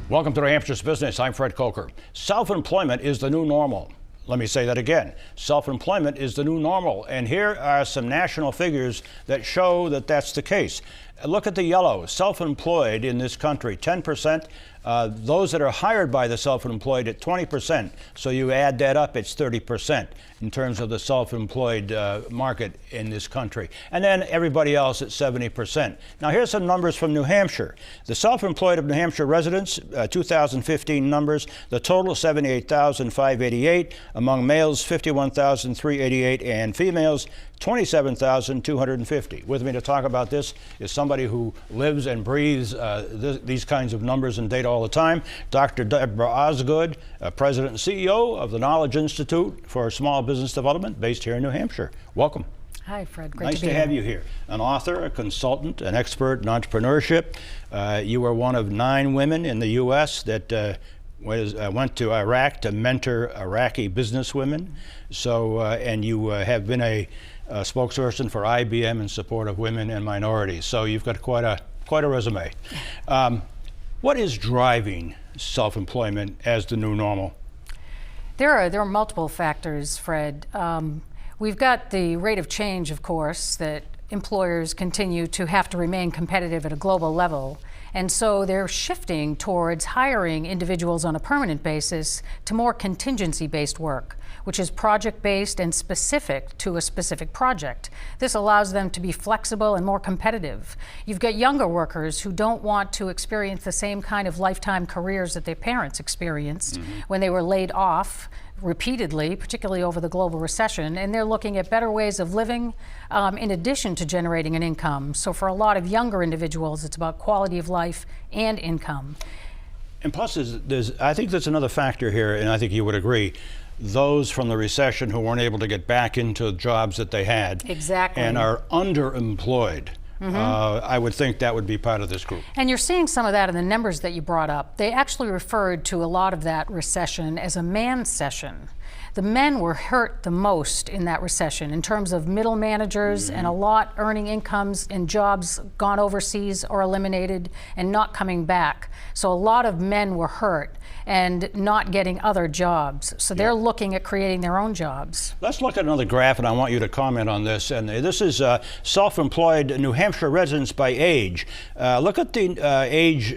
Welcome to New Hampshire's Business. I'm Fred Coker. Self-employment is the new normal. Let me say that again. Self-employment is the new normal. And here are some national figures that show that that's the case. Look at the yellow. Self-employed in this country, 10%. Those that are hired by the self-employed at 20%. So you add that up, it's 30% in terms of the self-employed market in this country. And then everybody else at 70%. Now here's some numbers from New Hampshire. The self-employed of New Hampshire residents, 2015 numbers, the total 78,588. Among males, 51,388, and females, 27,250. With me to talk about this is somebody who lives and breathes these kinds of numbers and data all the time, Dr. Deborah Osgood, President and CEO of the Knowledge Institute for Small Business Development, based here in New Hampshire. Welcome. Hi, Fred. Great to be here. Nice to have you here. An author, a consultant, an expert in entrepreneurship. You were one of 9 women in the U.S. that went to Iraq to mentor Iraqi businesswomen. So, and you have been a spokesperson for IBM in support of women and minorities. So you've got quite a resume. What is driving self-employment as the new normal? There are multiple factors, Fred. We've got the rate of change, of course, that employers continue to have to remain competitive at a global level. And so they're shifting towards hiring individuals on a permanent basis to more contingency-based work, which is project-based and specific to a specific project. This allows them to be flexible and more competitive. You've got younger workers who don't want to experience the same kind of lifetime careers that their parents experienced when they were laid off repeatedly, particularly over the global recession, and they're looking at better ways of living in addition to generating an income. So for a lot of younger individuals, it's about quality of life and income. And plus, I think there's another factor here, and I think you would agree, those from the recession who weren't able to get back into jobs that they had and are underemployed. I would think that would be part of this group. And you're seeing some of that in the numbers that you brought up. They actually referred to a lot of that recession as a man-cession. The men were hurt the most in that recession in terms of middle managers and a lot earning incomes in jobs gone overseas or eliminated and not coming back. So a lot of men were hurt and not getting other jobs. So they're looking at creating their own jobs. Let's look at another graph, and I want you to comment on this. And this is self-employed New Hampshire residents by age. Look at the age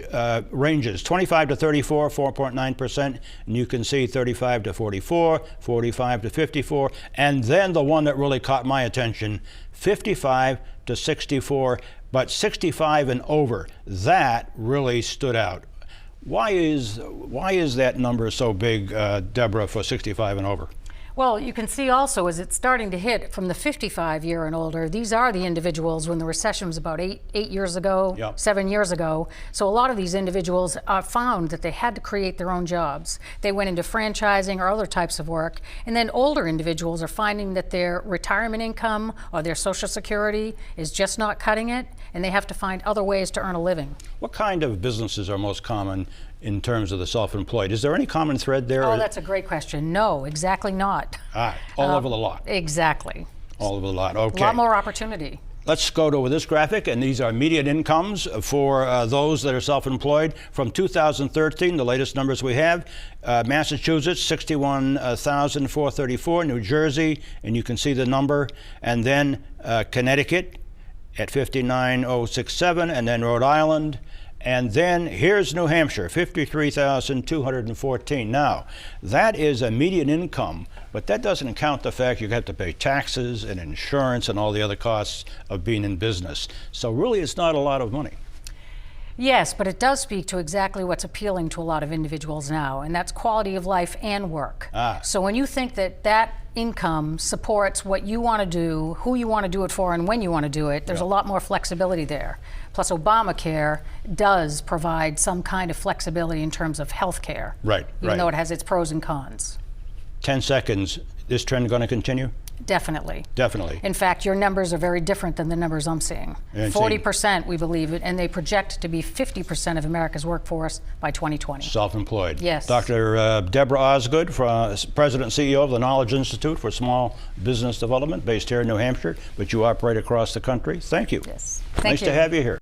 ranges, 25 to 34, 4.9%, and you can see 35 to 44, 45 to 54, and then the one that really caught my attention, 55 to 64, but 65 and over. That really stood out. Why is that number so big, Deborah, for 65 and over? Well, you can see also as it's starting to hit from the 55-year and older, these are the individuals when the recession was about eight years ago, 7 years ago. So a lot of these individuals found that they had to create their own jobs. They went into franchising or other types of work. And then older individuals are finding that their retirement income or their Social Security is just not cutting it, and they have to find other ways to earn a living. What kind of businesses are most common in terms of the self-employed? Is there any common thread there? Oh, that's a great question. No, exactly not. All over the lot. Exactly. All over the lot, okay. A lot more opportunity. Let's go to this graphic, and these are median incomes for those that are self-employed from 2013, the latest numbers we have. Massachusetts, 61,434, New Jersey, and you can see the number, and then Connecticut at 59,067, and then Rhode Island. And then here's New Hampshire, 53,214. Now, that is a median income, but that doesn't count the fact you have to pay taxes and insurance and all the other costs of being in business. So really, it's not a lot of money. Yes, but it does speak to exactly what's appealing to a lot of individuals now, and that's quality of life and work. So when you think that that income supports what you want to do, who you want to do it for, and when you want to do it, there's a lot more flexibility there. Plus, Obamacare does provide some kind of flexibility in terms of health care, even though it has its pros and cons. 10 seconds. This trend going to continue? Definitely. Definitely. In fact, your numbers are very different than the numbers I'm seeing. 40%, we believe it, and they project to be 50% of America's workforce by 2020. Self-employed. Yes. Dr. Deborah Osgood, President and CEO of the Knowledge Institute for Small Business Development, based here in New Hampshire, but you operate across the country. Thank you. Yes. Thank you. Nice to have you here.